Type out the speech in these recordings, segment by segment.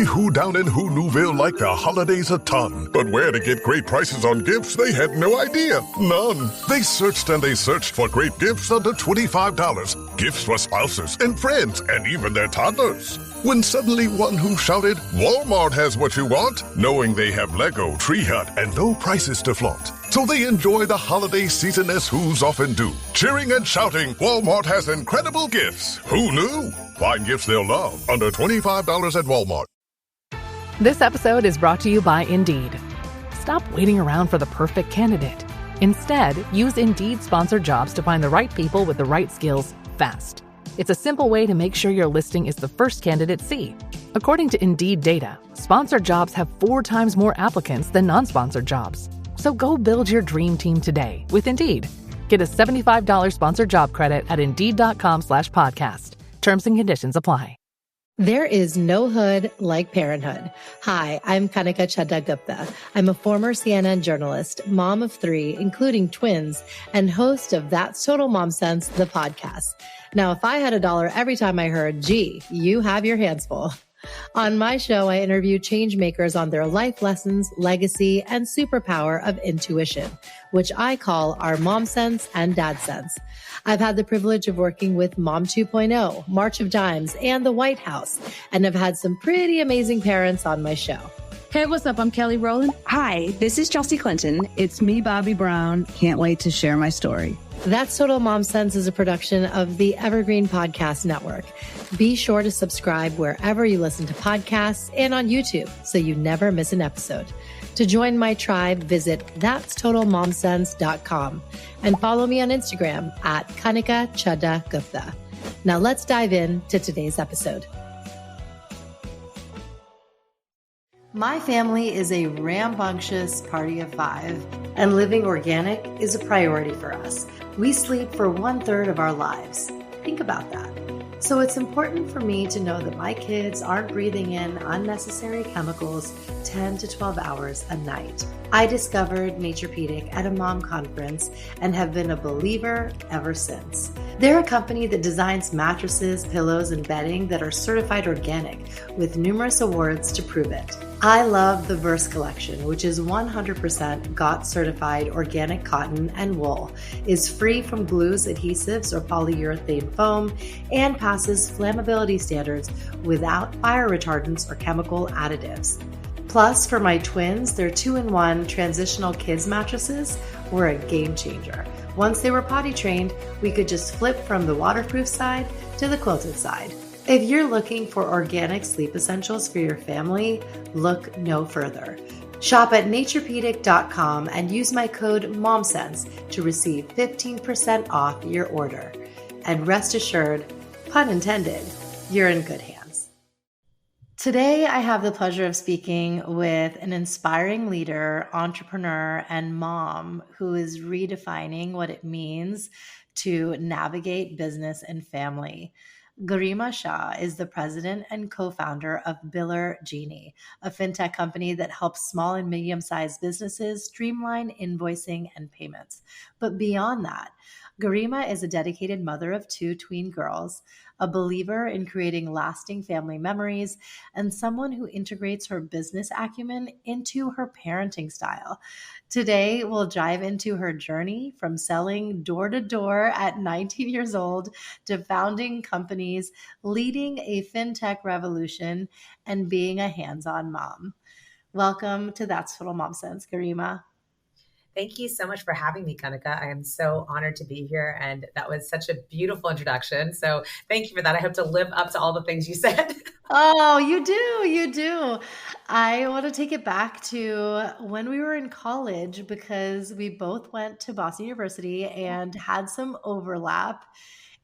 Every who down in Who Newville liked the holidays a ton. But where to get great prices on gifts, they had no idea. None. They searched and they searched for great gifts under $25. Gifts for spouses and friends and even their toddlers. When suddenly one who shouted, Walmart has what you want, knowing they have Lego, Tree Hut, and no prices to flaunt. So they enjoy the holiday season as who's often do. Cheering and shouting, Walmart has incredible gifts. Who knew? Find gifts they'll love under $25 at Walmart. This episode is brought to you by Indeed. Stop waiting around for the perfect candidate. Instead, use Indeed sponsored jobs to find the right people with the right skills fast. It's a simple way to make sure your listing is the first candidates see. According to Indeed data, sponsored jobs have 4 times more applicants than non-sponsored jobs. So go build your dream team today with Indeed. Get a $75 sponsored job credit at Indeed.com/podcast. Terms and conditions apply. There is no hood like parenthood. Hi, I'm Kanika Chadda-Gupta. I'm a former CNN journalist, mom of 3, including twins, and host of That's Total Mom Sense, the podcast. Now, if I had $1 every time I heard, gee, you have your hands full. On my show, I interview change makers on their life lessons, legacy, and superpower of intuition, which I call our mom sense and dad sense. I've had the privilege of working with Mom 2.0, March of Dimes, and the White House, and I've had some pretty amazing parents on my show. Hey, what's up? I'm Kelly Rowland. Hi, this is Chelsea Clinton. It's me, Bobby Brown. Can't wait to share my story. That's Total Mom Sense is a production of the Evergreen Podcast Network. Be sure to subscribe wherever you listen to podcasts and on YouTube so you never miss an episode. To join my tribe, visit that'stotalmomsense.com and follow me on Instagram at Kanika Chadda Gupta. Now let's dive in to today's episode. My family is a rambunctious party of 5, and living organic is a priority for us. We sleep for 1/3 of our lives. Think about that. So it's important for me to know that my kids aren't breathing in unnecessary chemicals 10 to 12 hours a night. I discovered Naturepedic at a mom conference and have been a believer ever since. They're a company that designs mattresses, pillows, and bedding that are certified organic with numerous awards to prove it. I love the Verse collection, which is 100% GOTS certified organic cotton and wool, is free from glues, adhesives, or polyurethane foam, and passes flammability standards without fire retardants or chemical additives. Plus, for my twins, their 2-in-1 transitional kids mattresses were a game changer. Once they were potty trained, we could just flip from the waterproof side to the quilted side. If you're looking for organic sleep essentials for your family, look no further. Shop at naturepedic.com and use my code MOMSENSE to receive 15% off your order. And rest assured, pun intended, you're in good hands. Today, I have the pleasure of speaking with an inspiring leader, entrepreneur, and mom who is redefining what it means to navigate business and family. Garima Shah is the president and co-founder of Biller Genie, a fintech company that helps small and medium-sized businesses streamline invoicing and payments. But beyond that, Garima is a dedicated mother of 2 tween girls, a believer in creating lasting family memories, and someone who integrates her business acumen into her parenting style. Today, we'll dive into her journey from selling door to door at 19 years old to founding companies, leading a fintech revolution, and being a hands-on mom. Welcome to That's Total Mom Sense, Garima. Thank you so much for having me, Kanika. I am so honored to be here. And that was such a beautiful introduction. So thank you for that. I hope to live up to all the things you said. Oh, you do. You do. I want to take it back to when we were in college because we both went to Boston University and had some overlap.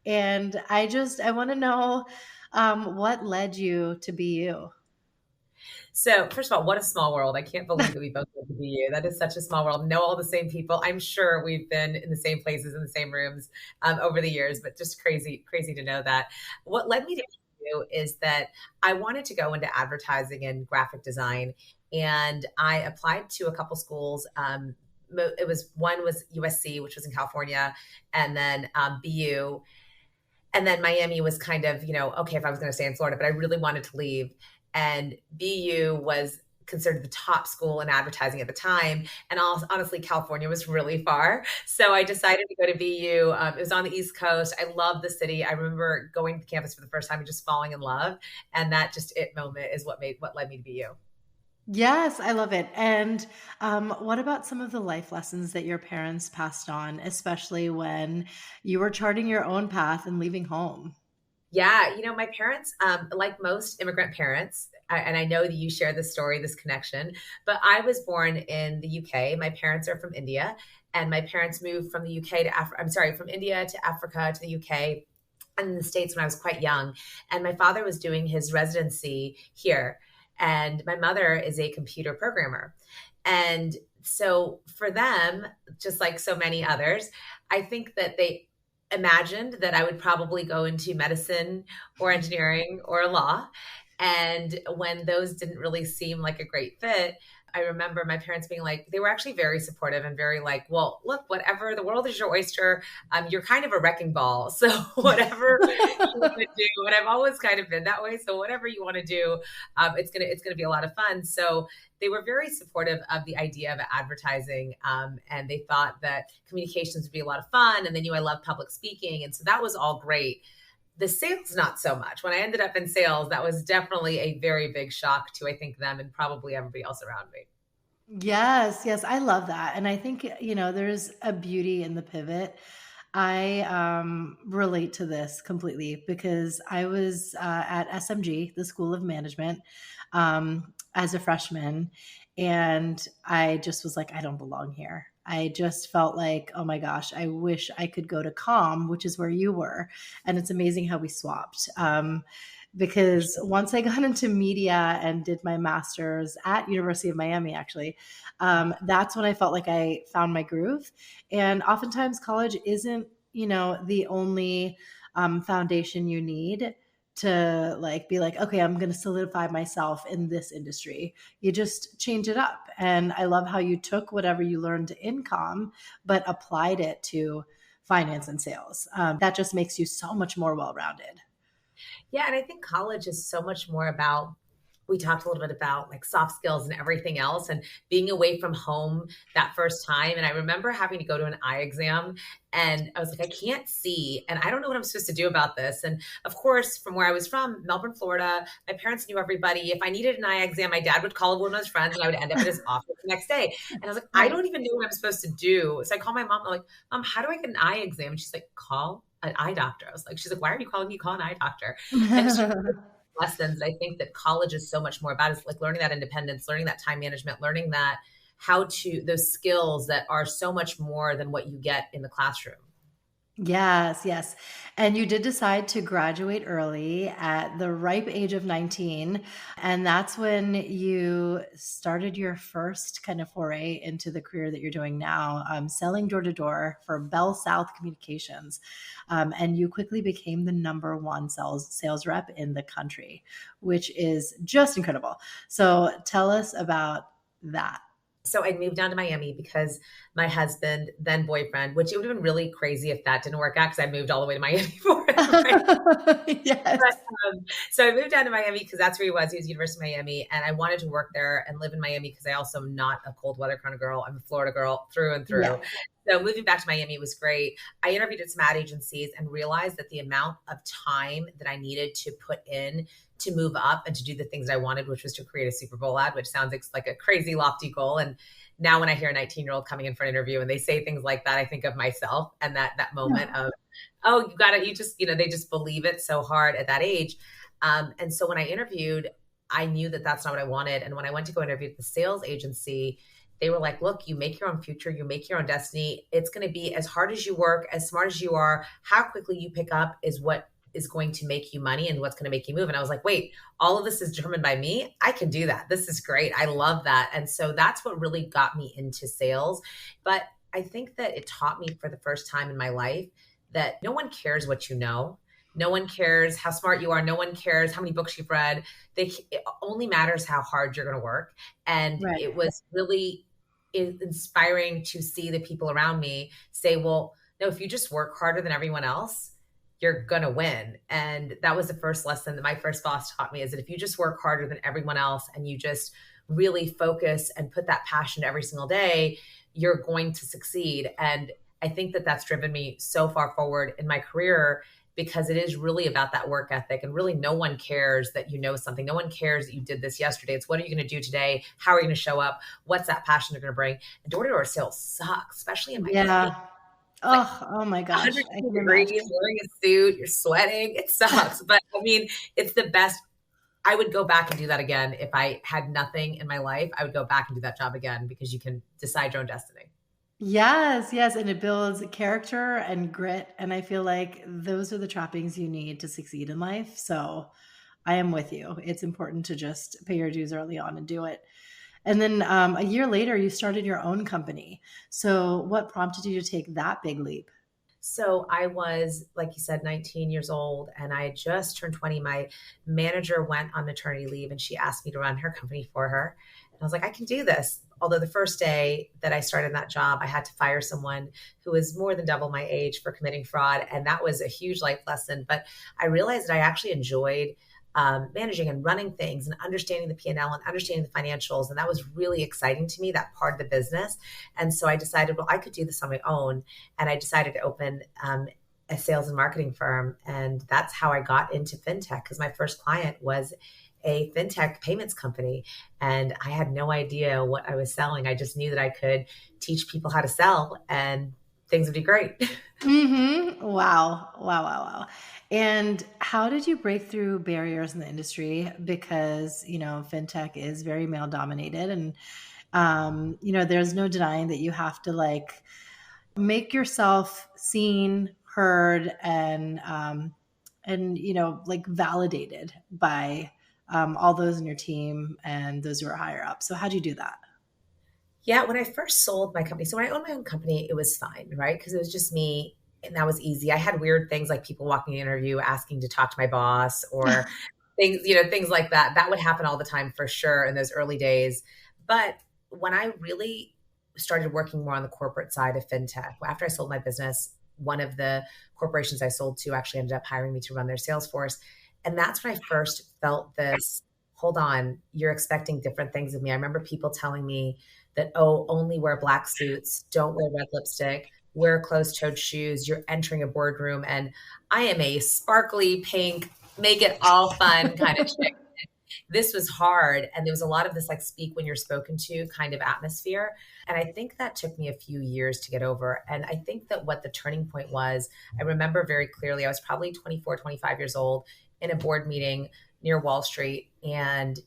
And I want to know what led you to be you. So first of all, what a small world. I can't believe that we both get to be you. That is such a small world. Know all the same people. I'm sure we've been in the same places, in the same rooms over the years, but just crazy to know that. What led me to you is that I wanted to go into advertising and graphic design. And I applied to a couple schools. One was USC, which was in California, and then BU. And then Miami was kind of, okay, if I was going to stay in Florida, but I really wanted to leave. and BU was considered the top school in advertising at the time. And honestly, California was really far. So I decided to go to BU. It was on the East Coast. I loved the city. I remember going to campus for the first time and just falling in love. And that just it moment is what led me to BU. Yes, I love it. And what about some of the life lessons that your parents passed on, especially when you were charting your own path and leaving home? Yeah, my parents, like most immigrant parents, and I know that you share this story, this connection, but I was born in the UK. My parents are from India, and my parents moved from the UK to from India to Africa to the UK and the States when I was quite young. And my father was doing his residency here, and my mother is a computer programmer. And so for them, just like so many others, I think that they imagined that I would probably go into medicine or engineering or law. And when those didn't really seem like a great fit, I remember my parents being like, they were actually very supportive and very like, well, look, whatever, the world is your oyster. You're kind of a wrecking ball. So whatever you want to do, and I've always kind of been that way. So whatever you want to do, it's gonna be a lot of fun. So they were very supportive of the idea of advertising. And they thought that communications would be a lot of fun. And they knew I loved public speaking. And so that was all great. The sales, not so much. When I ended up in sales, that was definitely a very big shock to, I think, them and probably everybody else around me. Yes, I love that. And I think, there's a beauty in the pivot. I relate to this completely because I was at SMG, the School of Management, as a freshman. And I just was like, I don't belong here. I just felt like, oh my gosh, I wish I could go to comm, which is where you were. And it's amazing how we swapped. Because once I got into media and did my master's at University of Miami, actually, that's when I felt like I found my groove. And oftentimes college isn't, the only foundation you need to be like, okay, I'm going to solidify myself in this industry. You just change it up. And I love how you took whatever you learned in comm, but applied it to finance and sales. That just makes you so much more well-rounded. Yeah. And I think college is so much more about, we talked a little bit about like soft skills and everything else and being away from home that first time. And I remember having to go to an eye exam and I was like, I can't see and I don't know what I'm supposed to do about this. And of course, from where I was from, Melbourne, Florida, my parents knew everybody. If I needed an eye exam, my dad would call one of his friends and I would end up at his office the next day. And I was like, I don't even know what I'm supposed to do. So I called my mom. I'm like, Mom, how do I get an eye exam? And she's like, call an eye doctor. I was like, she's like, why are you calling me? Call an eye doctor. And she lessons. I think that college is so much more about is like learning that independence, learning that time management, learning that those skills that are so much more than what you get in the classroom. Yes. And you did decide to graduate early at the ripe age of 19. And that's when you started your first kind of foray into the career that you're doing now, selling door to door for Bell South Communications. And you quickly became the number one sales rep in the country, which is just incredible. So tell us about that. So I moved down to Miami because my husband, then boyfriend, which it would have been really crazy if that didn't work out because I moved all the way to Miami for it. Right? Yes. But, so I moved down to Miami because that's where he was. He was University of Miami. And I wanted to work there and live in Miami because I also am not a cold weather kind of girl. I'm a Florida girl through and through. Yeah. So moving back to Miami was great. I interviewed at some ad agencies and realized that the amount of time that I needed to put in to move up and to do the things I wanted, which was to create a Super Bowl ad, which sounds like a crazy lofty goal. And now when I hear a 19-year-old coming in for an interview and they say things like that, I think of myself and that moment of, oh, you got it. You just, they just believe it so hard at that age. And so when I interviewed, I knew that that's not what I wanted. And when I went to go interview at the sales agency, they were like, look, you make your own future, you make your own destiny. It's going to be as hard as you work, as smart as you are, how quickly you pick up is what is going to make you money and what's going to make you move. And I was like, wait, all of this is determined by me. I can do that. This is great. I love that. And so that's what really got me into sales. But I think that it taught me for the first time in my life that no one cares what you know. No one cares how smart you are. No one cares how many books you've read. It only matters how hard you're going to work. And It was really inspiring to see the people around me say, well, no, if you just work harder than everyone else, you're going to win. And that was the first lesson that my first boss taught me, is that if you just work harder than everyone else and you just really focus and put that passion every single day, you're going to succeed. And I think that that's driven me so far forward in my career, because it is really about that work ethic. And really, no one cares that you know something. No one cares that you did this yesterday. It's what are you going to do today? How are you going to show up? What's that passion they're going to bring? And door-to-door sales sucks, especially in my Yeah. like Oh my gosh. 100 degrees, wearing a suit, you're sweating. It sucks. But I mean, it's the best. I would go back and do that again. If I had nothing in my life, I would go back and do that job again, because you can decide your own destiny. Yes, yes. And it builds character and grit. And I feel like those are the trappings you need to succeed in life. So I am with you. It's important to just pay your dues early on and do it. And then a year later, you started your own company. So what prompted you to take that big leap? So I was, like you said, 19 years old, and I had just turned 20. My manager went on maternity leave, and she asked me to run her company for her. And I was like, I can do this. Although the first day that I started that job, I had to fire someone who was more than double my age for committing fraud. And that was a huge life lesson. But I realized that I actually enjoyed managing and running things and understanding the P&L and understanding the financials. And that was really exciting to me, that part of the business. And so I decided, well, I could do this on my own. And I decided to open a sales and marketing firm. And that's how I got into fintech, because my first client was a fintech payments company. And I had no idea what I was selling. I just knew that I could teach people how to sell and things would be great. Mm-hmm. Wow. Wow. Wow. Wow. And how did you break through barriers in the industry? Because, fintech is very male dominated, and, there's no denying that you have to make yourself seen, heard, and validated by all those in your team and those who are higher up. So how'd you do that? Yeah, when I first sold my company, so when I owned my own company, it was fine, right? Because it was just me, and that was easy. I had weird things like people walking in an interview asking to talk to my boss, or things like that. That would happen all the time for sure in those early days. But when I really started working more on the corporate side of fintech, after I sold my business, one of the corporations I sold to actually ended up hiring me to run their sales force. And that's when I first felt this, hold on, you're expecting different things of me. I remember people telling me that, only wear black suits, don't wear red lipstick, wear closed-toed shoes, you're entering a boardroom. And I am a sparkly pink, make it all fun kind of chick. This was hard. And there was a lot of this speak when you're spoken to kind of atmosphere. And I think that took me a few years to get over. And I think that what the turning point was, I remember very clearly, I was probably 24, 25 years old in a board meeting near Wall Street. And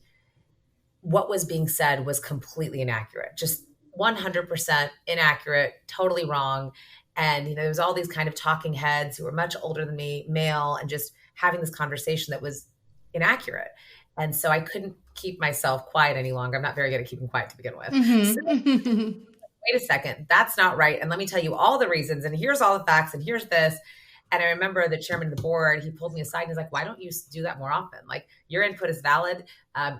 what was being said was completely inaccurate, just 100% inaccurate, totally wrong. And, there was all these kind of talking heads who were much older than me, male, and just having this conversation that was inaccurate. And so I couldn't keep myself quiet any longer. I'm not very good at keeping quiet to begin with. Mm-hmm. So, wait a second, that's not right. And let me tell you all the reasons. And here's all the facts. And here's this. And I remember the chairman of the board, he pulled me aside and he's like, why don't you do that more often? Your input is valid.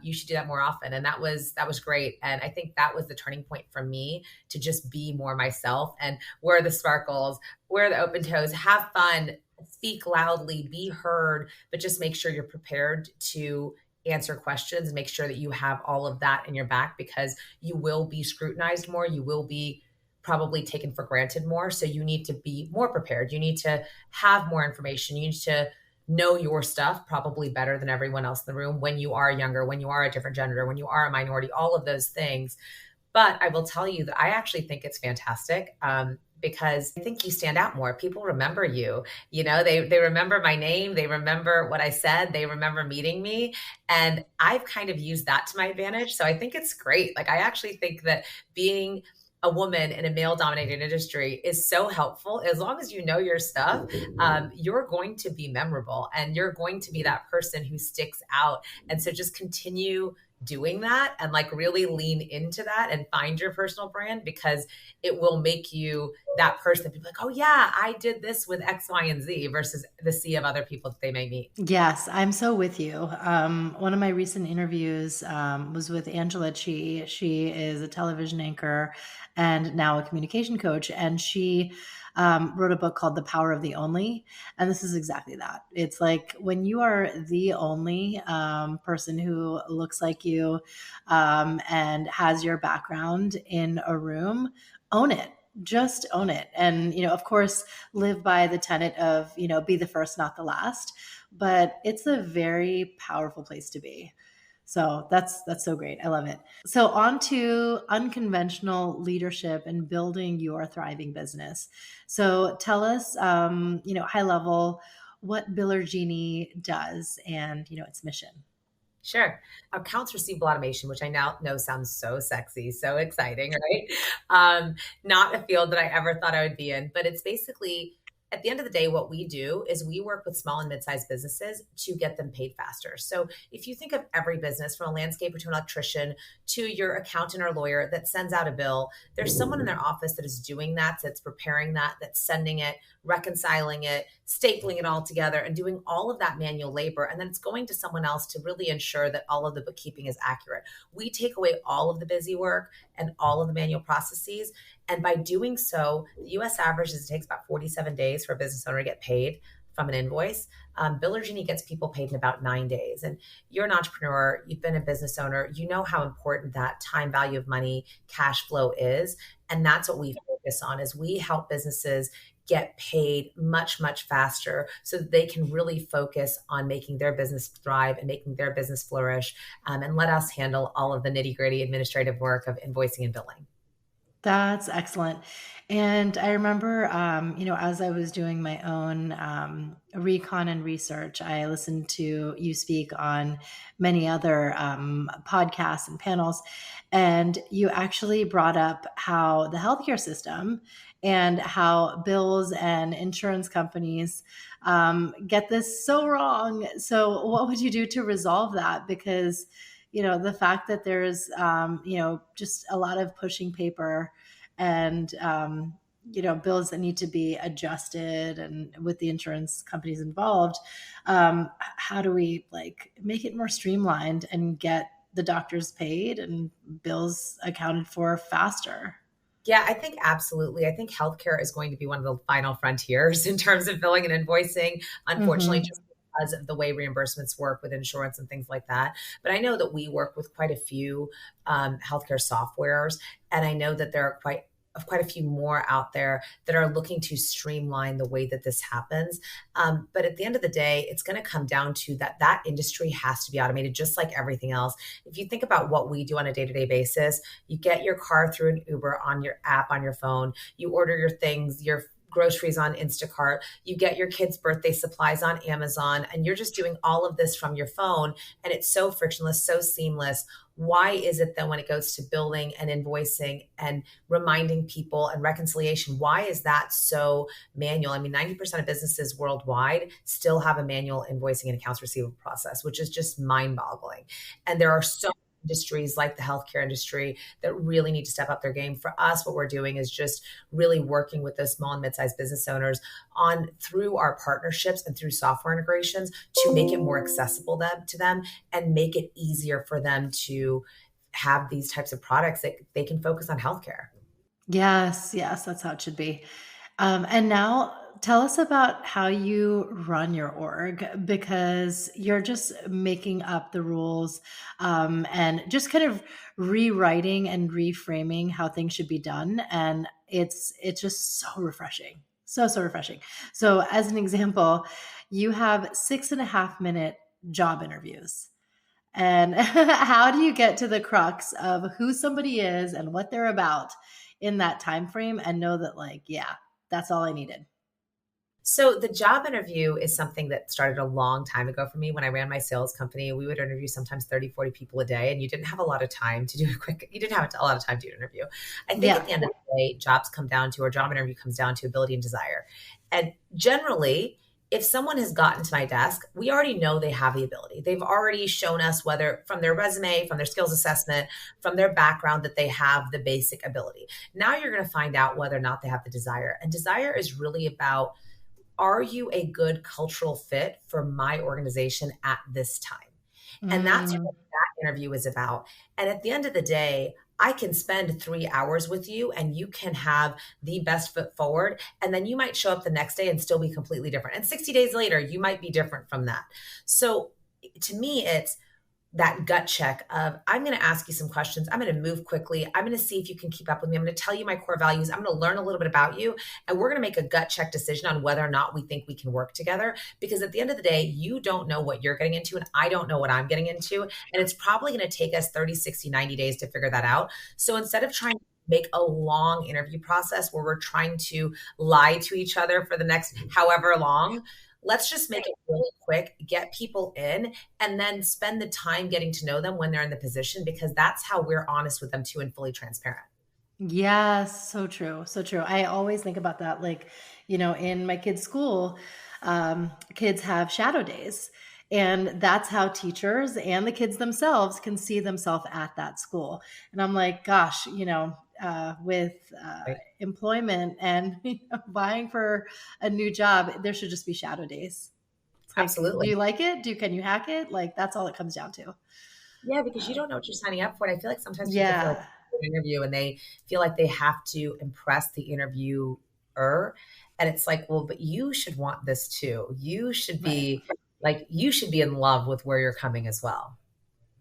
You should do that more often. And that was great. And I think that was the turning point for me to just be more myself and wear the sparkles, wear the open toes, have fun, speak loudly, be heard, but just make sure you're prepared to answer questions and make sure that you have all of that in your back, because you will be scrutinized more. You will be probably taken for granted more. So you need to be more prepared. You need to have more information. You need to know your stuff probably better than everyone else in the room when you are younger, when you are a different gender, when you are a minority, all of those things. But I will tell you that I actually think it's fantastic because I think you stand out more. People remember you. They remember my name. They remember what I said. They remember meeting me. And I've kind of used that to my advantage. So I think it's great. I actually think that being a woman in a male-dominated industry is so helpful. As long as you know your stuff, you're going to be memorable and you're going to be that person who sticks out. And so just continue doing that and really lean into that and find your personal brand, because it will make you that person. People oh yeah, I did this with X, Y, and Z versus the sea of other people that they may meet. Yes, I'm so with you. One of my recent interviews was with Angela Chi. She is a television anchor and now a communication coach. And she wrote a book called The Power of the Only. And this is exactly that. It's like when you are the only person who looks like you and has your background in a room, own it. Just own it. And, of course, live by the tenet of, be the first, not the last. But it's a very powerful place to be. So that's so great. I love it. So on to unconventional leadership and building your thriving business. So tell us, high level, what Biller Genie does and, its mission. Sure. Accounts receivable automation, which I now know sounds so sexy, so exciting, right? Not a field that I ever thought I would be in, but it's basically, at the end of the day, what we do is we work with small and mid-sized businesses to get them paid faster. So if you think of every business, from a landscaper to an electrician to your accountant or lawyer that sends out a bill, there's someone in their office that is doing that, that's preparing that, that's sending it, reconciling it, stapling it all together, and doing all of that manual labor. And then it's going to someone else to really ensure that all of the bookkeeping is accurate. We take away all of the busy work and all of the manual processes. And by doing so, the US average is it takes about 47 days for a business owner to get paid from an invoice. Biller Genie gets people paid in about 9 days. And you're an entrepreneur, you've been a business owner, you know how important that time value of money, cash flow is. And that's what we focus on, is we help businesses get paid much, much faster so that they can really focus on making their business thrive and making their business flourish, and let us handle all of the nitty gritty administrative work of invoicing and billing. That's excellent. And I remember, as I was doing my own recon and research, I listened to you speak on many other podcasts and panels. And you actually brought up how the healthcare system and how bills and insurance companies get this so wrong. So what would you do to resolve that? Because the fact that there's, just a lot of pushing paper and, bills that need to be adjusted and with the insurance companies involved, how do we make it more streamlined and get the doctors paid and bills accounted for faster? Yeah, I think absolutely. I think healthcare is going to be one of the final frontiers in terms of billing and invoicing, unfortunately, just because of the way reimbursements work with insurance and things like that. But I know that we work with quite a few healthcare softwares, and I know that there are quite a few more out there that are looking to streamline the way that this happens. But at the end of the day, it's going to come down to that industry has to be automated, just like everything else. If you think about what we do on a day-to-day basis, you get your car through an Uber on your app on your phone, you order your things, your groceries on Instacart, you get your kids' birthday supplies on Amazon, and you're just doing all of this from your phone. And it's so frictionless, so seamless. Why is it that when it goes to billing and invoicing and reminding people and reconciliation, why is that so manual? I mean, 90% of businesses worldwide still have a manual invoicing and accounts receivable process, which is just mind-boggling. And there are so industries like the healthcare industry that really need to step up their game. For us, what we're doing is just really working with those small and mid-sized business owners through our partnerships and through software integrations to make it more accessible to them and make it easier for them to have these types of products that they can focus on healthcare. Yes, that's how it should be. And now tell us about how you run your org, because you're just making up the rules and just kind of rewriting and reframing how things should be done. And it's just so refreshing. So refreshing. So as an example, you have 6.5-minute job interviews. And how do you get to the crux of who somebody is and what they're about in that time frame and know that that's all I needed? So the job interview is something that started a long time ago for me. When I ran my sales company, we would interview sometimes 30, 40 people a day, and you didn't have a lot of time to do you didn't have a lot of time to do an interview. I think at the end of the day, job interview comes down to ability and desire. And generally, if someone has gotten to my desk, we already know they have the ability. They've already shown us, whether from their resume, from their skills assessment, from their background, that they have the basic ability. Now you're going to find out whether or not they have the desire. And desire is really about, are you a good cultural fit for my organization at this time? And that's what that interview is about. And at the end of the day, I can spend 3 hours with you and you can have the best foot forward. And then you might show up the next day and still be completely different. And 60 days later, you might be different from that. So to me, it's that gut check of, I'm going to ask you some questions. I'm going to move quickly. I'm going to see if you can keep up with me. I'm going to tell you my core values. I'm going to learn a little bit about you. And we're going to make a gut check decision on whether or not we think we can work together. Because at the end of the day, you don't know what you're getting into and I don't know what I'm getting into. And it's probably going to take us 30, 60, 90 days to figure that out. So instead of trying to make a long interview process where we're trying to lie to each other for the next however long, let's just make it really quick, get people in, and then spend the time getting to know them when they're in the position, because that's how we're honest with them too and fully transparent. Yes, so true. So true. I always think about that. Like, in my kids' school, kids have shadow days. And that's how teachers and the kids themselves can see themselves at that school. And I'm like, gosh, with employment and buying for a new job, there should just be shadow days. Like, absolutely. Do you like it? Can you hack it? Like, that's all it comes down to. Yeah, because you don't know what you're signing up for. And I feel like sometimes people feel like an interview and they feel like they have to impress the interviewer. And it's like, well, but you should want this too. You should be you should be in love with where you're coming as well.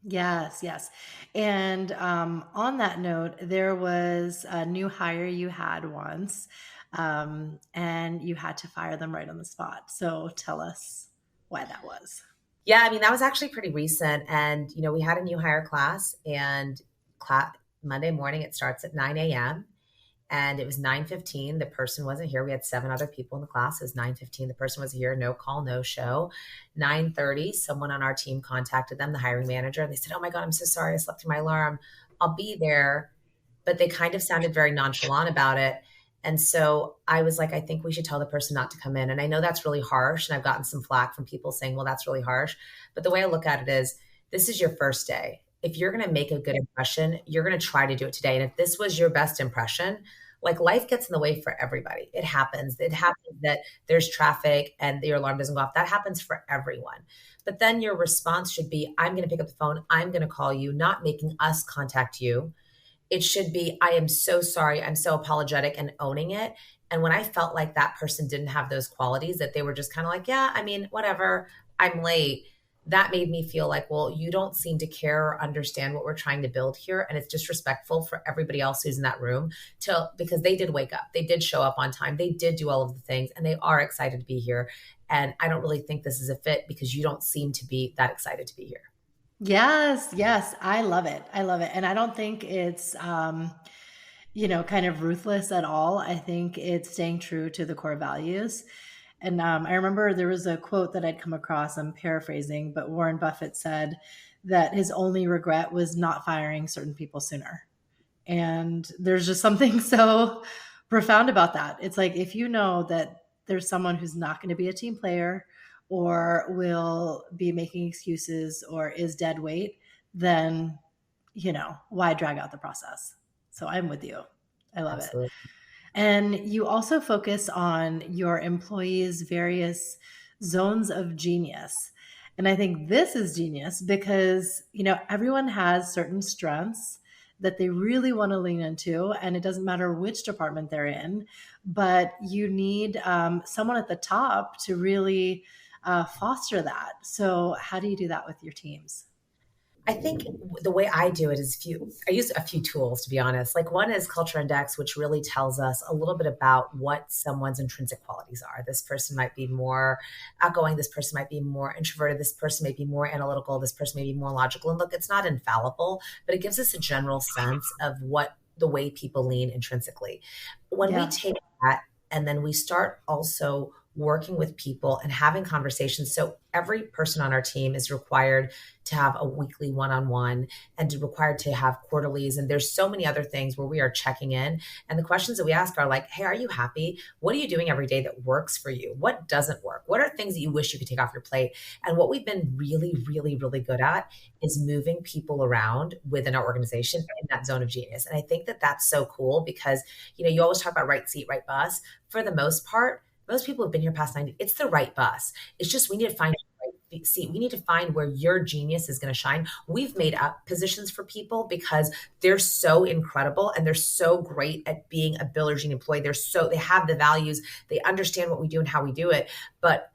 Yes, yes. And on that note, there was a new hire you had once, and you had to fire them right on the spot. So tell us why that was. Yeah, I mean, that was actually pretty recent. And, we had a new hire class, and Monday morning, it starts at 9 a.m. And it was 9:15. The person wasn't here. We had 7 other people in the class. It was 9:15. The person was here. No call, no show. 9:30, someone on our team contacted them, the hiring manager, and they said, oh my God, I'm so sorry. I slept through my alarm. I'll be there. But they kind of sounded very nonchalant about it. And so I was like, I think we should tell the person not to come in. And I know that's really harsh. And I've gotten some flack from people saying, well, that's really harsh. But the way I look at it is, this is your first day. If you're going to make a good impression, you're going to try to do it today. And if this was your best impression, like, life gets in the way for everybody. It happens. It happens that there's traffic and your alarm doesn't go off. That happens for everyone. But then your response should be, I'm going to pick up the phone. I'm going to call you, not making us contact you. It should be, I am so sorry. I'm so apologetic, and owning it. And when I felt like that person didn't have those qualities, that they were just kind of like, yeah, I mean, whatever, I'm late. That made me feel like, well, you don't seem to care or understand what we're trying to build here. And it's disrespectful for everybody else who's in that room, because they did wake up. They did show up on time. They did do all of the things, and they are excited to be here. And I don't really think this is a fit because you don't seem to be that excited to be here. Yes, yes. I love it. I love it. And I don't think it's, kind of ruthless at all. I think it's staying true to the core values. And I remember there was a quote that I'd come across, I'm paraphrasing, but Warren Buffett said that his only regret was not firing certain people sooner. And there's just something so profound about that. It's like, if you know that there's someone who's not going to be a team player or will be making excuses or is dead weight, then, why drag out the process? So I'm with you. I love it. And you also focus on your employees' various zones of genius. And I think this is genius because, everyone has certain strengths that they really want to lean into. And it doesn't matter which department they're in, but you need someone at the top to really foster that. So how do you do that with your teams? I think the way I do it is I use a few tools, to be honest. Like, one is Culture Index, which really tells us a little bit about what someone's intrinsic qualities are. This person might be more outgoing. This person might be more introverted. This person may be more analytical. This person may be more logical. And look, it's not infallible, but it gives us a general sense of what the way people lean intrinsically. When we take that and then we start also working with people and having conversations. So every person on our team is required to have a weekly one-on-one and required to have quarterlies. And there's so many other things where we are checking in. And the questions that we ask are like, hey, are you happy? What are you doing every day that works for you? What doesn't work? What are things that you wish you could take off your plate? And what we've been really, really, really good at is moving people around within our organization in that zone of genius. And I think that that's so cool because, you always talk about right seat, right bus. For the most part, most people have been here past 90. It's the right bus. It's just we need to find the right see, we need to find where your genius is going to shine. We've made up positions for people because they're so incredible and they're so great at being a Billerjean employee. They have the values, they understand what we do and how we do it, but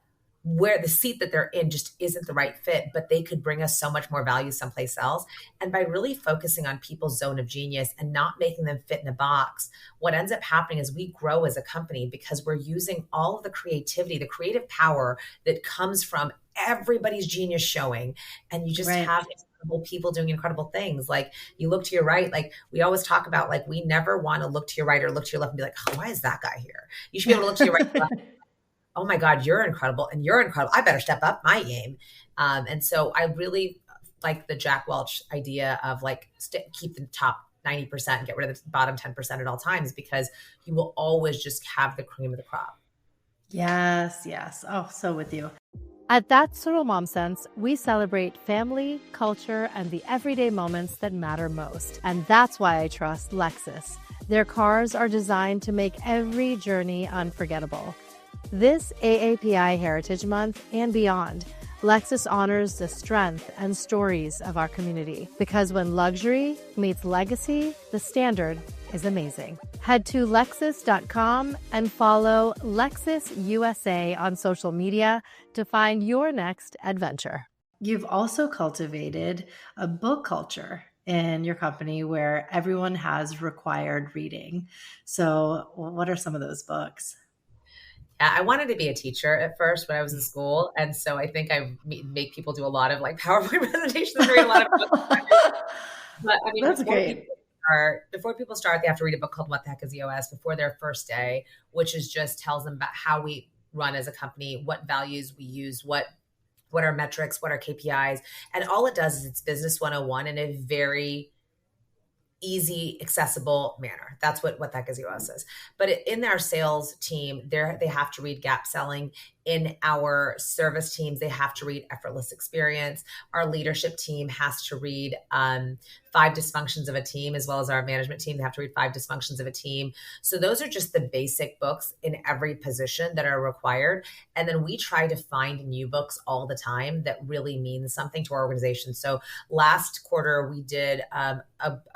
where the seat that they're in just isn't the right fit, but they could bring us so much more value someplace else. And by really focusing on people's zone of genius and not making them fit in a box, what ends up happening is we grow as a company because we're using all of the creativity, the creative power that comes from everybody's genius showing. And you just have incredible people doing incredible things. Like you look to your right, like we always talk about, like we never want to look to your right or look to your left and be like, oh, why is that guy here? You should be able to look to your right and left. Oh my God, you're incredible. And you're incredible. I better step up my game. And so I really like the Jack Welch idea of like keep the top 90% and get rid of the bottom 10% at all times, because you will always just have the cream of the crop. Yes. Oh, so with you. At That Total Mom Sense, we celebrate family, culture, and the everyday moments that matter most. And that's why I trust Lexus. Their cars are designed to make every journey unforgettable. This AAPI Heritage Month and beyond, Lexus honors the strength and stories of our community, because when luxury meets legacy, the standard is amazing. Head to Lexus.com and follow Lexus USA on social media to find your next adventure. You've also cultivated a book culture in your company where everyone has required reading. So what are some of those books? I wanted to be a teacher at first when I was in school. And so I think I make people do a lot of like PowerPoint presentations and read a lot of books. But I mean, that's great. Before people start, they have to read a book called What the Heck is EOS before their first day, which is just tells them about how we run as a company, what values we use, what are metrics, what are KPIs. And all it does is it's business 101 in a very easy, accessible manner. That's what the heck is EOS is. But in our sales team, they have to read Gap Selling. In our service teams, they have to read Effortless Experience. Our leadership team has to read 5 Dysfunctions of a Team, as well as our management team. They have to read 5 Dysfunctions of a Team. So those are just the basic books in every position that are required. And then we try to find new books all the time that really mean something to our organization. So last quarter, we did a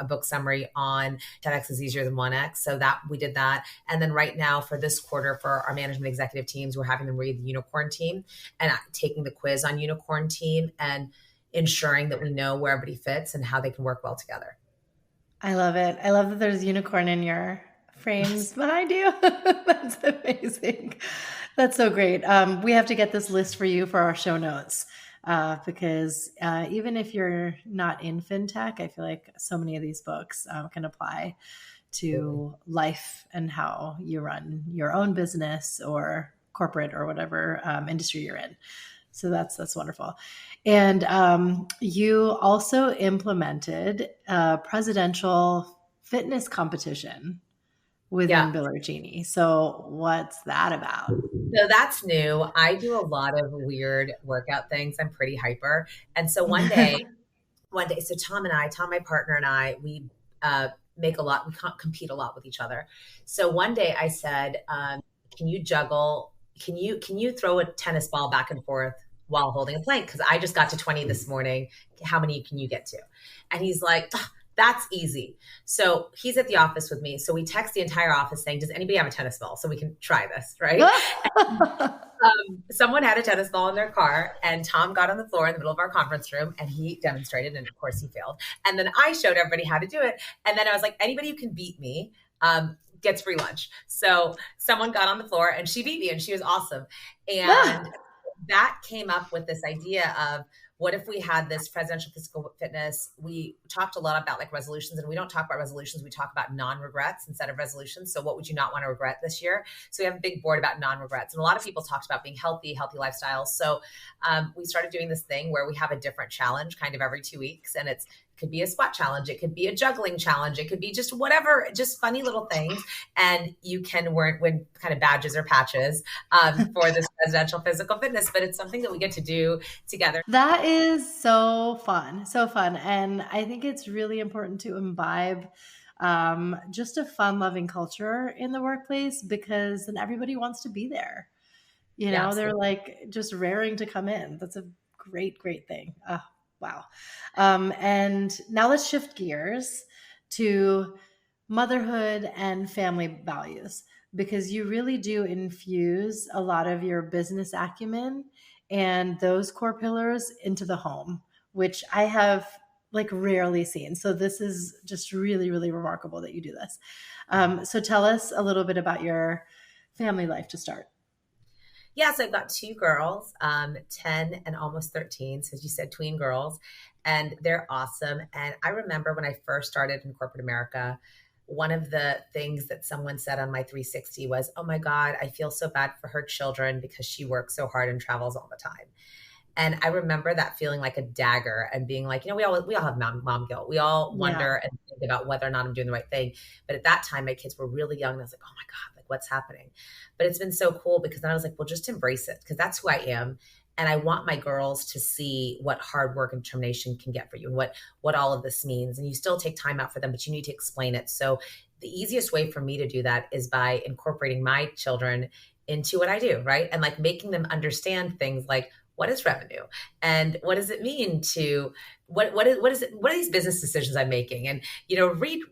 book summary on 10X is easier than 1X. So that we did that. And then right now for this quarter, for our management executive teams, we're having them read the Unicorn Team and taking the quiz on Unicorn Team and ensuring that we know where everybody fits and how they can work well together. I love it. I love that there's unicorn in your frames behind you. That's amazing. That's so great. We have to get this list for you for our show notes because even if you're not in fintech, I feel like so many of these books can apply to life and how you run your own business or corporate or whatever industry you're in. So that's wonderful. And you also implemented a presidential fitness competition within Billerjean. So what's that about? So that's new. I do a lot of weird workout things. I'm pretty hyper. And so one day, so Tom, my partner and I, we compete a lot with each other. So one day I said, can you juggle? Can you throw a tennis ball back and forth while holding a plank? Because I just got to 20 this morning. How many can you get to? And he's like, that's easy. So he's at the office with me. So we text the entire office saying, does anybody have a tennis ball so we can try this, right? Someone had a tennis ball in their car and Tom got on the floor in the middle of our conference room and he demonstrated. And of course he failed. And then I showed everybody how to do it. And then I was like, anybody who can beat me, gets free lunch. So someone got on the floor and she beat me and she was awesome. And that came up with this idea of what if we had this presidential physical fitness? We talked a lot about like resolutions, and we don't talk about resolutions. We talk about non-regrets instead of resolutions. So what would you not want to regret this year? So we have a big board about non-regrets. And a lot of people talked about being healthy lifestyles. So we started doing this thing where we have a different challenge kind of every 2 weeks. And it could be a squat challenge. It could be a juggling challenge. It could be just whatever, just funny little things. And you can win kind of badges or patches for this presidential physical fitness, but it's something that we get to do together. That is so fun. So fun. And I think it's really important to imbibe just a fun-loving culture in the workplace, because then everybody wants to be there. You know, they're like just raring to come in. That's a great, great thing. Oh, wow. And now let's shift gears to motherhood and family values, because you really do infuse a lot of your business acumen and those core pillars into the home, which I have like rarely seen. So this is just really, really remarkable that you do this. So tell us a little bit about your family life to start. Yeah, so I've got two girls, 10 and almost 13. So as you said, tween girls, and they're awesome. And I remember when I first started in corporate America, one of the things that someone said on my 360 was, oh my God, I feel so bad for her children because she works so hard and travels all the time. And I remember that feeling like a dagger and being like, we all have mom guilt. We all wonder and think about whether or not I'm doing the right thing. But at that time, my kids were really young. And I was like, oh my God, like what's happening? But it's been so cool because then I was like, well, just embrace it because that's who I am. And I want my girls to see what hard work and determination can get for you and what all of this means. And you still take time out for them, but you need to explain it. So the easiest way for me to do that is by incorporating my children into what I do, right? And like making them understand things like, what is revenue? And what does it mean to, what are these business decisions I'm making? And, read,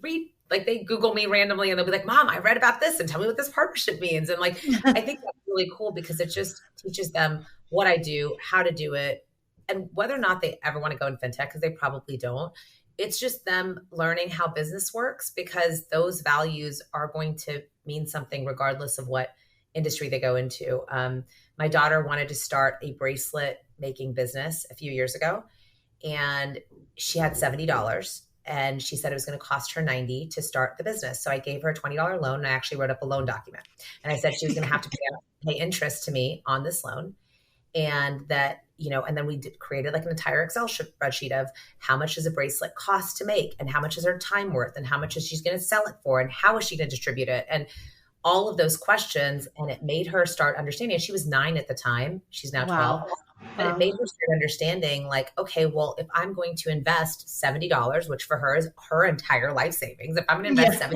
like they Google me randomly and they'll be like, Mom, I read about this and tell me what this partnership means. And like, I think that's really cool because it just teaches them what I do, how to do it, and whether or not they ever want to go in fintech, because they probably don't. It's just them learning how business works because those values are going to mean something regardless of what industry they go into. My daughter wanted to start a bracelet making business a few years ago, and she had $70 and she said it was going to cost her $90 to start the business. So I gave her a $20 loan and I actually wrote up a loan document. And I said she was going to have to pay interest to me on this loan. And that, and then we created like an entire Excel spreadsheet of how much does a bracelet cost to make and how much is her time worth and how much is she's going to sell it for and how is she going to distribute it? And all of those questions, and it made her start understanding. She was 9 at the time. She's now 12. Wow. But it made her start understanding like, okay, well, if I'm going to invest $70, which for her is her entire life savings, if I'm going to invest $70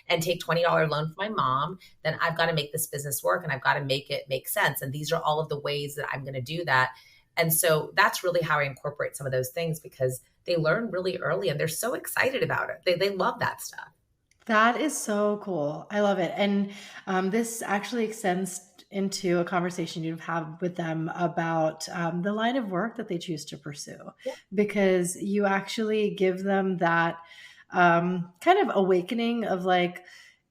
and take $20 loan from my mom, then I've got to make this business work and I've got to make it make sense. And these are all of the ways that I'm going to do that. And so that's really how I incorporate some of those things because they learn really early and they're so excited about it. They love that stuff. That is so cool. I love it. And this actually extends into a conversation you'd have with them about the line of work that they choose to pursue, because you actually give them that kind of awakening of like,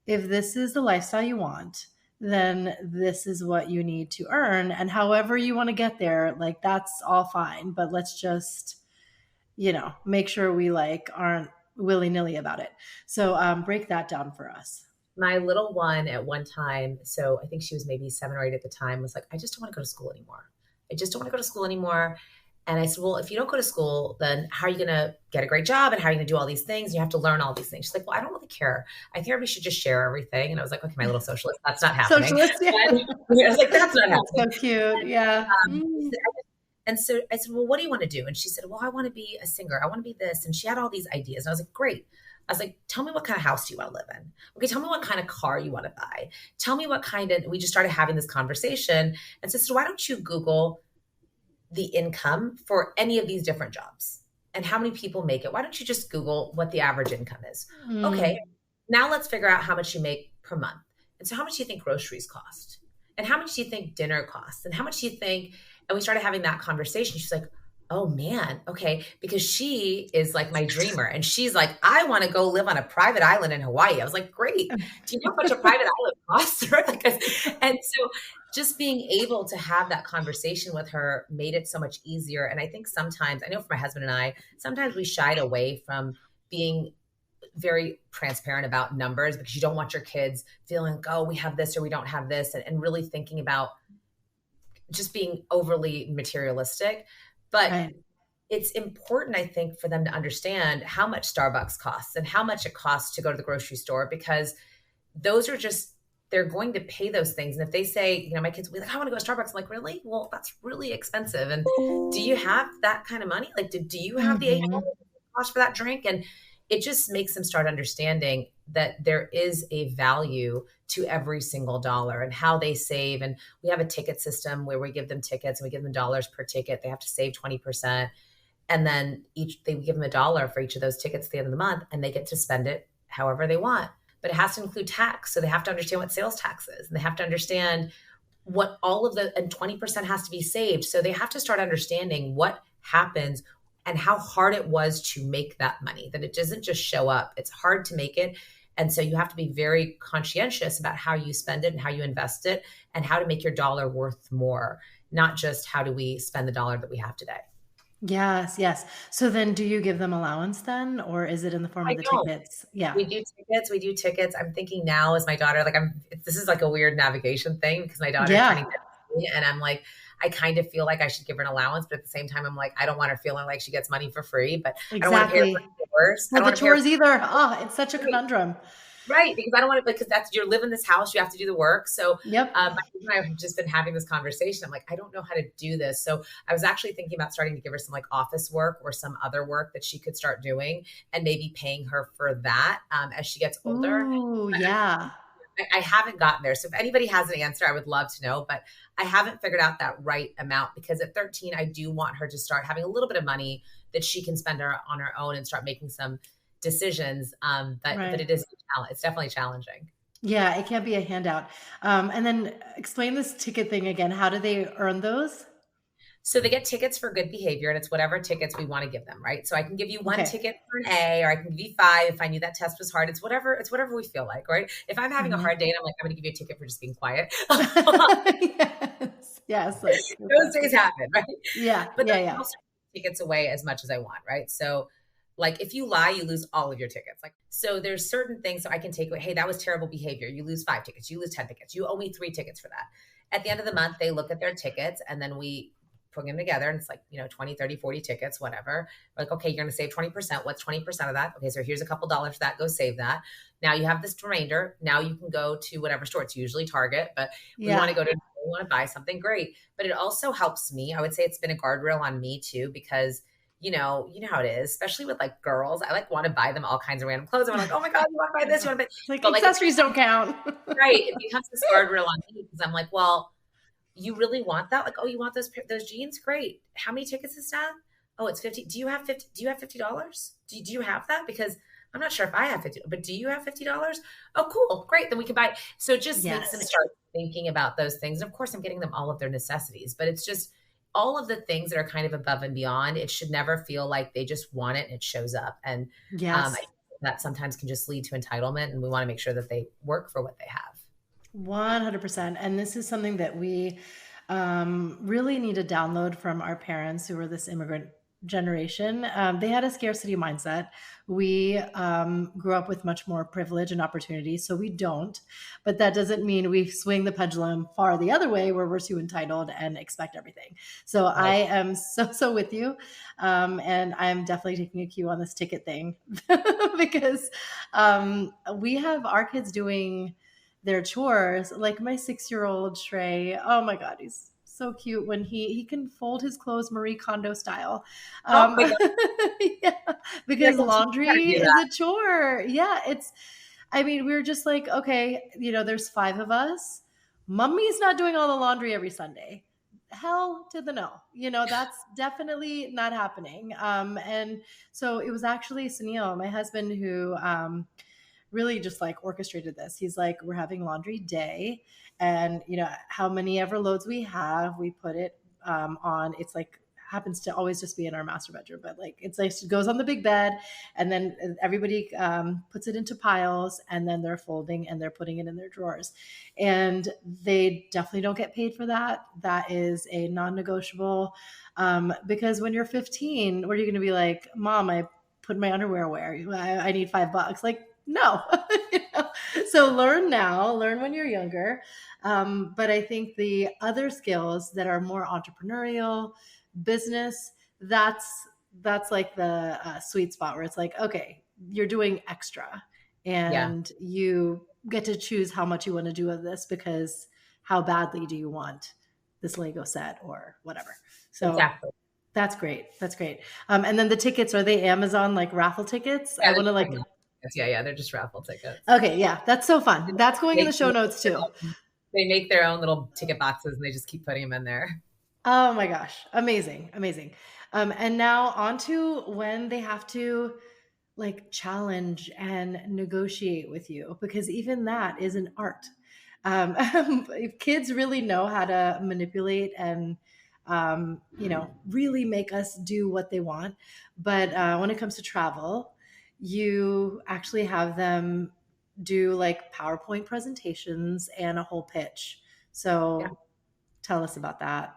if this is the lifestyle you want, then this is what you need to earn. And however you want to get there, like that's all fine. But let's just, make sure we like aren't willy-nilly about it. So break that down for us. My little one at one time, so I think she was maybe 7 or 8 at the time, was like, I just don't want to go to school anymore. I just don't want to go to school anymore. And I said, well, if you don't go to school, then how are you going to get a great job? And how are you going to do all these things? You have to learn all these things. She's like, well, I don't really care. I think everybody should just share everything. And I was like, okay, my little socialist, that's not happening. Socialist, yeah. And I was like, that's not happening. So cute. Yeah. And so I said, well, what do you want to do? And she said, well, I want to be a singer. I want to be this. And she had all these ideas. And I was like, great. I was like, tell me what kind of house do you want to live in? Okay, tell me what kind of car you want to buy. Tell me what kind of, we just started having this conversation and said, so why don't you Google the income for any of these different jobs and how many people make it? Why don't you just Google what the average income is? Okay, now let's figure out how much you make per month. And so how much do you think groceries cost? And how much do you think dinner costs? And how much do you think, and we started having that conversation. She's like, oh man, okay. Because she is like my dreamer. And she's like, I want to go live on a private island in Hawaii. I was like, great. Do you know how much a private island costs? And so just being able to have that conversation with her made it so much easier. And I think sometimes, I know for my husband and I, sometimes we shied away from being very transparent about numbers because you don't want your kids feeling like, oh, we have this or we don't have this, and really thinking about just being overly materialistic. But it's important, I think, for them to understand how much Starbucks costs and how much it costs to go to the grocery store, because those are just, they're going to pay those things. And if they say, my kids will be like, I want to go to Starbucks. I'm like, really? Well, that's really expensive. And do you have that kind of money? Like, do you have the $8 cost for that drink? And it just makes them start understanding that there is a value to every single dollar and how they save. And we have a ticket system where we give them tickets and we give them dollars per ticket. They have to save 20%. And then they give them $1 for each of those tickets at the end of the month, and they get to spend it however they want. But it has to include tax. So they have to understand what sales tax is. And they have to understand what and 20% has to be saved. So they have to start understanding what happens and how hard it was to make that money, that it doesn't just show up. It's hard to make it. And so you have to be very conscientious about how you spend it and how you invest it and how to make your dollar worth more, not just how do we spend the dollar that we have today. Yes, yes. So then do you give them allowance then, or is it in the form of the tickets? Yeah. We do tickets. I'm thinking now as my daughter, this is like a weird navigation thing because my daughter's turning 15, and I'm like, I kind of feel like I should give her an allowance, but at the same time, I'm like, I don't want her feeling like she gets money for free, but I don't want to pay her for chores. Well, the chores either. Oh, it's such a conundrum. Right. Because I don't want to, because you're living in this house, you have to do the work. So my husband and I have just been having this conversation. I'm like, I don't know how to do this. So I was actually thinking about starting to give her some like office work or some other work that she could start doing and maybe paying her for that as she gets older. Ooh, yeah. I haven't gotten there. So if anybody has an answer, I would love to know, but I haven't figured out that right amount because at 13, I do want her to start having a little bit of money that she can spend on her own and start making some decisions. But it's definitely challenging. Yeah, it can't be a handout. And then explain this ticket thing again. How do they earn those? So they get tickets for good behavior, and it's whatever tickets we want to give them, right? So I can give you one ticket for an A, or I can give you 5 if I knew that test was hard. It's whatever we feel like, right? If I'm having a hard day and I'm like, I'm going to give you a ticket for just being quiet. Yes. Those days happen, right? Yeah. But I'll start tickets away as much as I want, right? So like if you lie, you lose all of your tickets. Like, so there's certain things that I can take away. Hey, that was terrible behavior. You lose 5 tickets. You lose 10 tickets. You owe me 3 tickets for that. At the end of the month, they look at their tickets and then we put them together and it's like, 20, 30, 40 tickets, whatever. We're like, okay, you're going to save 20%. What's 20% of that? Okay, so here's a couple dollars for that. Go save that. Now you have this remainder. Now you can go to whatever store. It's usually Target, but we want to buy something great. But it also helps me. I would say it's been a guardrail on me too, because you know how it is, especially with like girls. I like want to buy them all kinds of random clothes. I'm like, oh my God, you want to buy this? You want to buy like accessories don't count. Right. It becomes this guardrail on me because I'm like, well, you really want that? Like, oh, you want those jeans? Great. How many tickets is that? Oh, it's 50. Do you have $50? Do you have $50? Do you have that? Because I'm not sure if I have 50, but do you have $50? Oh, cool. Great. Then we can buy it. So it just makes them start thinking about those things. And of course, I'm getting them all of their necessities, but it's just all of the things that are kind of above and beyond. It should never feel like they just want it and it shows up. And that sometimes can just lead to entitlement. And we want to make sure that they work for what they have. 100%. And this is something that we really need to download from our parents who were this immigrant generation. They had a scarcity mindset. We grew up with much more privilege and opportunity, so we don't. But that doesn't mean we swing the pendulum far the other way where we're too entitled and expect everything. So right. I am so with you. And I'm definitely taking a cue on this ticket thing because we have our kids doing their chores. Like my 6-year-old Shrey, oh my God, he's so cute when he can fold his clothes Marie Kondo style. Because laundry is a chore. Yeah, we were just like, okay, there's 5 of us. Mommy's not doing all the laundry every Sunday. Hell to the no. That's definitely not happening. And so it was actually Sunil, my husband, who really just like orchestrated this. He's like, we're having laundry day, and how many ever loads we have, we put it on. It's like happens to always just be in our master bedroom, but like it's like it goes on the big bed, and then everybody puts it into piles, and then they're folding and they're putting it in their drawers. And they definitely don't get paid for that. That is a non-negotiable, because when you're 15, what are you going to be like, Mom, I put my underwear where? I need $5. Like, no. So learn now, learn when you're younger. But I think the other skills that are more entrepreneurial, business, that's like the sweet spot where it's like, okay, you're doing extra and you get to choose how much you want to do of this, because how badly do you want this Lego set or whatever. So exactly. That's great. And then the tickets, are they Amazon like raffle tickets? Yeah, I want to like, tickets. Yeah, they're just raffle tickets. Okay, yeah, that's so fun. That's going in the show notes too. They make their own little ticket boxes and they just keep putting them in there. Oh my gosh, amazing, amazing. And now on to when they have to like challenge and negotiate with you, because even that is an art. If kids really know how to manipulate and really make us do what they want, but when it comes to travel, you actually have them do like PowerPoint presentations and a whole pitch. So tell us about that.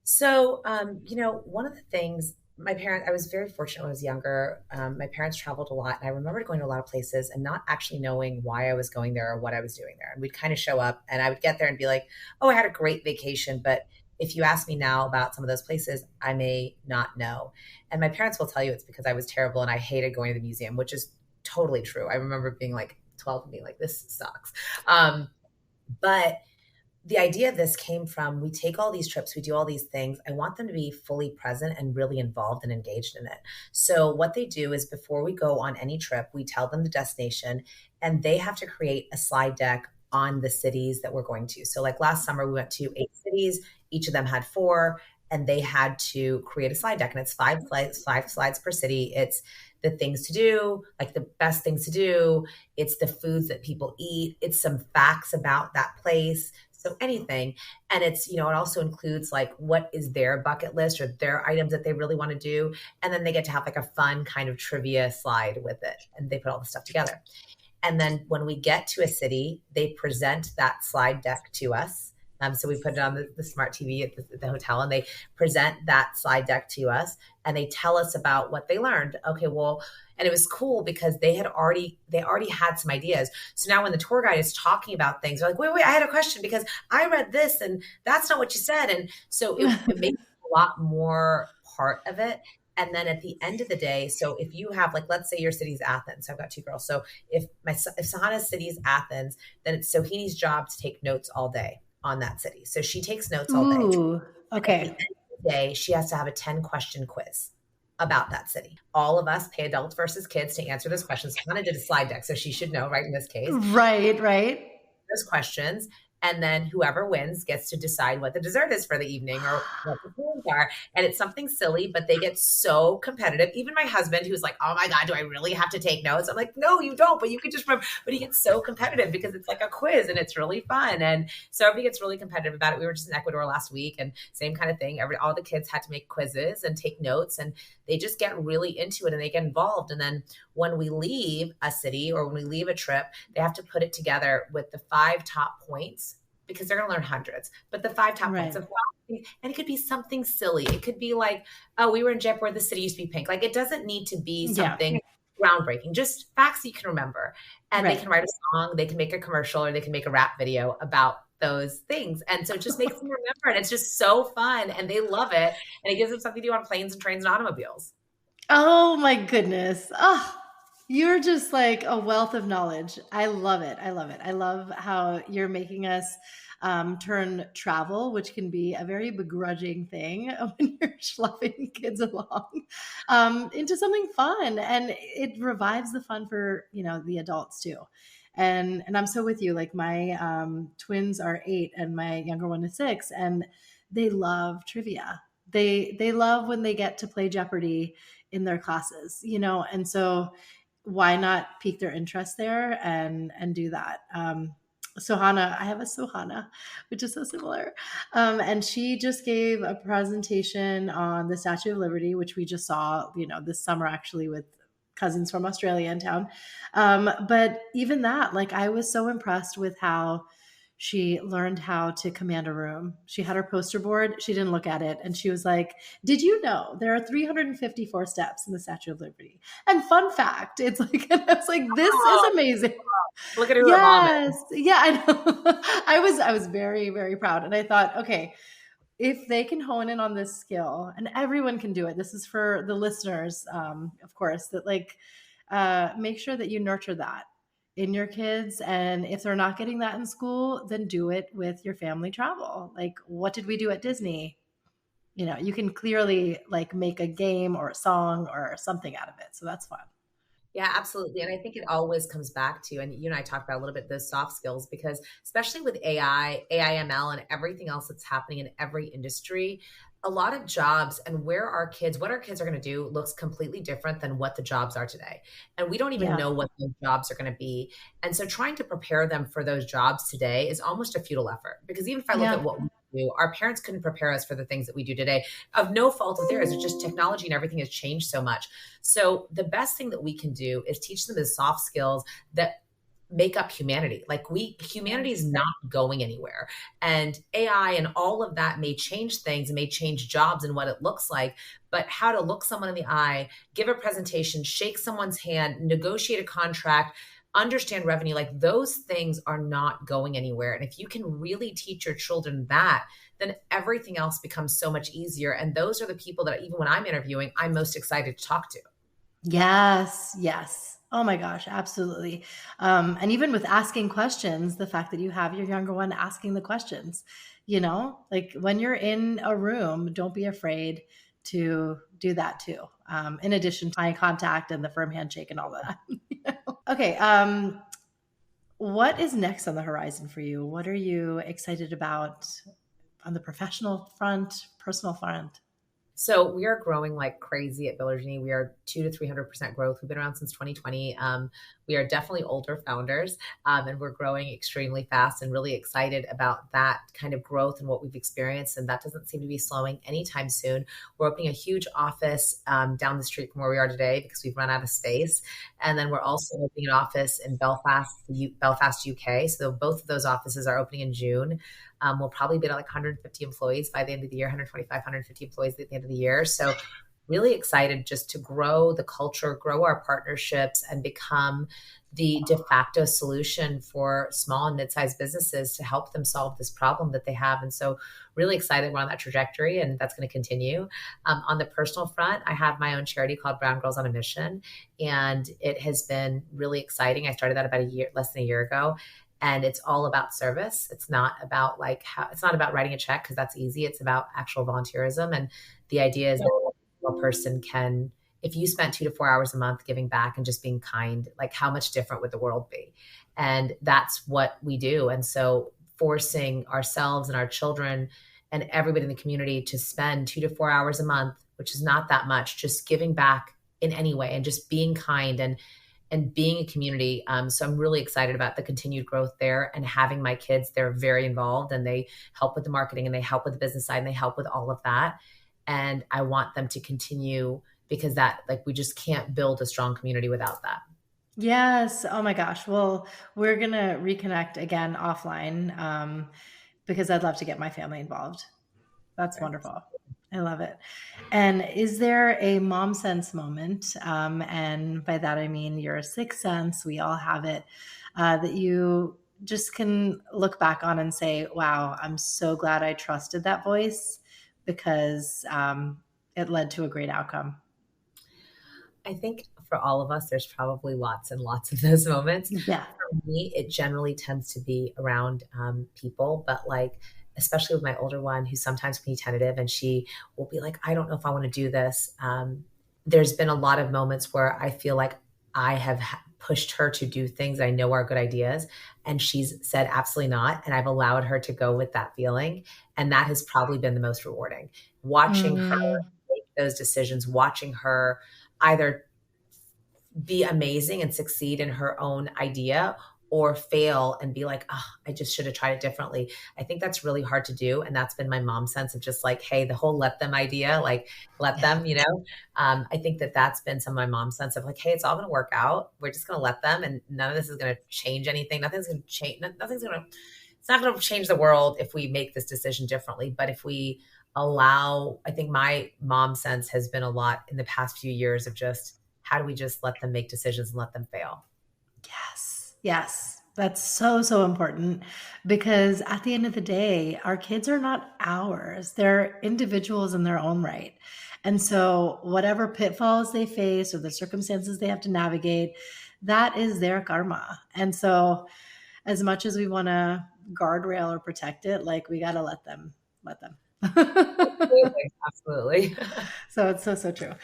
So, one of the things I was very fortunate when I was younger. My parents traveled a lot, and I remember going to a lot of places and not actually knowing why I was going there or what I was doing there. And we'd kind of show up, and I would get there and be like, "Oh, I had a great vacation." But if you ask me now about some of those places, I may not know. And my parents will tell you it's because I was terrible and I hated going to the museum, which is totally true. I remember being like 12 and being like, "This sucks." But the idea of this came from, we take all these trips, we do all these things. I want them to be fully present and really involved and engaged in it. So what they do is before we go on any trip, we tell them the destination and they have to create a slide deck on the cities that we're going to. So like last summer, we went to 8 cities. Each of them had 4 and they had to create a slide deck, and it's 5 slides per city. It's the things to do, like the best things to do. It's the foods that people eat. It's some facts about that place. So anything. And it's, it also includes like what is their bucket list or their items that they really want to do. And then they get to have like a fun kind of trivia slide with it. And they put all the stuff together. And then when we get to a city, they present that slide deck to us. So we put it on the smart TV at the hotel, and they present that slide deck to us and they tell us about what they learned. Okay, well, and it was cool because they already had some ideas. So now when the tour guide is talking about things, they're like, wait, I had a question because I read this and that's not what you said. And so it makes a lot more part of it. And then at the end of the day, so if you have, like, let's say your city's Athens, so I've got 2 girls. So if Sahana's city is Athens, then it's Sohini's job to take notes all day on that city. So she takes notes all day. Ooh, okay. At the end of the day, she has to have a 10-question quiz about that city. All of us pay adults versus kids to answer those questions. Hannah did a slide deck, so she should know, right, in this case. Right. Those questions. And then whoever wins gets to decide what the dessert is for the evening or what the plans are. And it's something silly, but they get so competitive. Even my husband, who's like, oh my God, do I really have to take notes? I'm like, no, you don't, but you can just remember. But he gets so competitive because it's like a quiz and it's really fun. And so everybody gets really competitive about it. We were just in Ecuador last week and same kind of thing. All the kids had to make quizzes and take notes, and they just get really into it and they get involved. And then when we leave a city or when we leave a trip, they have to put it together with the 5 top points, because they're going to learn hundreds, but the 5 top points of, and it could be something silly. It could be like, oh, we were in Jaipur where the city used to be pink. Like, it doesn't need to be something groundbreaking, just facts you can remember. And they can write a song, they can make a commercial, or they can make a rap video about those things. And so it just makes them remember. And it's just so fun and they love it. And it gives them something to do on planes and trains and automobiles. Oh my goodness. Oh, you're just like a wealth of knowledge. I love it. I love how you're making us turn travel, which can be a very begrudging thing when you're schlepping kids along, into something fun. And it revives the fun for, the adults too. And I'm so with you. Like, my twins are 8 and my younger one is 6, and they love trivia. They love when they get to play Jeopardy in their classes, and so why not pique their interest there and do that? Sohana, I have a Sohana, which is so similar. And she just gave a presentation on the Statue of Liberty, which we just saw, this summer, actually, with cousins from Australia in town. But even that, like, I was so impressed with how she learned how to command a room. She had her poster board. She didn't look at it. And she was like, did you know there are 354 steps in the Statue of Liberty? And fun fact, it's like, and I was like, this is amazing. Look at her. Yes. Yeah, I know. I was very, very proud. And I thought, okay, if they can hone in on this skill, and everyone can do it. This is for the listeners, of course, that make sure that you nurture that in your kids. And if they're not getting that in school, then do it with your family travel. Like, what did we do at Disney? You can clearly like make a game or a song or something out of it. So that's fun. Yeah, absolutely. And I think it always comes back to, and you and I talked about a little bit, those soft skills, because especially with AIML, and everything else that's happening in every industry, a lot of jobs and what our kids are going to do looks completely different than what the jobs are today. And we don't even Yeah. know what those jobs are going to be. And so trying to prepare them for those jobs today is almost a futile effort, because even if I look Yeah. at what we do, our parents couldn't prepare us for the things that we do today, of no fault of theirs. It's just technology and everything has changed so much. So the best thing that we can do is teach them the soft skills that make up humanity. Humanity is not going anywhere. And AI and all of that may change things and may change jobs and what it looks like, but how to look someone in the eye, give a presentation, shake someone's hand, negotiate a contract, understand revenue, like those things are not going anywhere. And if you can really teach your children that, then everything else becomes so much easier. And those are the people that even when I'm interviewing, I'm most excited to talk to. Yes, yes. Oh my gosh, absolutely. And even with asking questions, the fact that you have your younger one asking the questions, like when you're in a room, don't be afraid to do that too. In addition to eye contact and the firm handshake and all that. Okay. What is next on the horizon for you? What are you excited about on the professional front, personal front? So we are growing like crazy at Billergenie. We are 200 to 300% growth. We've been around since 2020. We are definitely older founders, and we're growing extremely fast and really excited about that kind of growth and what we've experienced. And that doesn't seem to be slowing anytime soon. We're opening a huge office down the street from where we are today because we've run out of space. And then we're also opening an office in Belfast, UK. So both of those offices are opening in June. We'll probably be at like 150 employees by the end of the year, 125, 150 employees at the end of the year. So really excited just to grow the culture, grow our partnerships, and become the de facto solution for small and mid-sized businesses to help them solve this problem that they have. And so really excited we're on that trajectory, and that's going to continue. On the personal front, I have my own charity called Brown Girls on a Mission, and it has been really exciting. I started that about less than a year ago. And it's all about service. It's not about it's not about writing a check because that's easy. It's about actual volunteerism. And the idea is that a person can, if you spent 2 to 4 hours a month giving back and just being kind, like how much different would the world be? And that's what we do. And so forcing ourselves and our children and everybody in the community to spend 2 to 4 hours a month, which is not that much, just giving back in any way and just being kind and being a community. So I'm really excited about the continued growth there, and having my kids, they're very involved and they help with the marketing and they help with the business side and they help with all of that. And I want them to continue because we just can't build a strong community without that. Yes. Oh my gosh. Well, we're going to reconnect again offline because I'd love to get my family involved. That's wonderful. I love it. And is there a mom sense moment? And by that, I mean your sixth sense, we all have it, that you just can look back on and say, wow, I'm so glad I trusted that voice because it led to a great outcome. I think for all of us, there's probably lots and lots of those moments. Yeah. For me, it generally tends to be around people, but especially with my older one who sometimes can be tentative and she will be like, I don't know if I want to do this. There's been a lot of moments where I feel like I have pushed her to do things I know are good ideas, and she's said absolutely not. And I've allowed her to go with that feeling. And that has probably been the most rewarding. Watching her make those decisions, watching her either be amazing and succeed in her own idea or fail and be like, oh, I just should have tried it differently. I think that's really hard to do. And that's been my mom's sense of just like, hey, the whole let them idea, let them, I think that's been some of my mom's sense of like, hey, it's all going to work out. We're just going to let them. And none of this is going to change anything. It's not going to change the world if we make this decision differently. But if we allow, I think my mom's sense has been a lot in the past few years of just, how do we just let them make decisions and let them fail? Yes. That's so, so important because at the end of the day, our kids are not ours. They're individuals in their own right. And so whatever pitfalls they face or the circumstances they have to navigate, that is their karma. And so as much as we want to guardrail or protect it, we got to let them. Absolutely. So it's so, so true.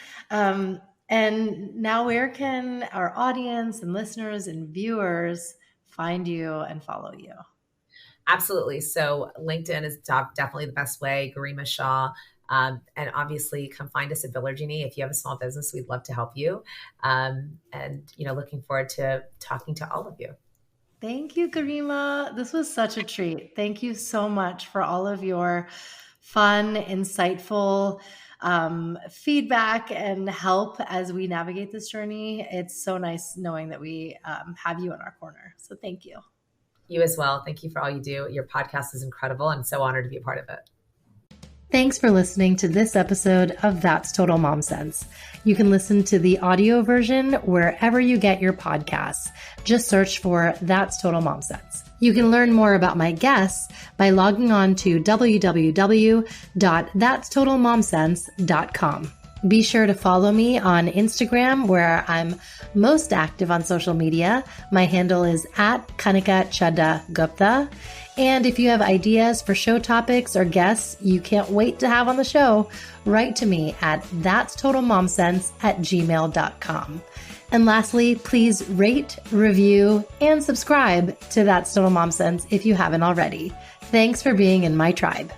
And now where can our audience and listeners and viewers find you and follow you? Absolutely. So LinkedIn is definitely the best way. Garima Shah. And obviously come find us at Villargenie. If you have a small business, we'd love to help you. Looking forward to talking to all of you. Thank you, Garima. This was such a treat. Thank you so much for all of your fun, insightful feedback and help as we navigate this journey. It's so nice knowing that we have you in our corner. So thank you. You as well. Thank you for all you do. Your podcast is incredible. I'm so honored to be a part of it. Thanks for listening to this episode of That's Total Mom Sense. You can listen to the audio version wherever you get your podcasts. Just search for That's Total Mom Sense. You can learn more about my guests by logging on to www.thatstotalmomsense.com. Be sure to follow me on Instagram, where I'm most active on social media. My handle is @Kanika And if you have ideas for show topics or guests you can't wait to have on the show, write to me at thatstotalmomsense@gmail.com. And lastly, please rate, review, and subscribe to That's Total Mom Sense if you haven't already. Thanks for being in my tribe.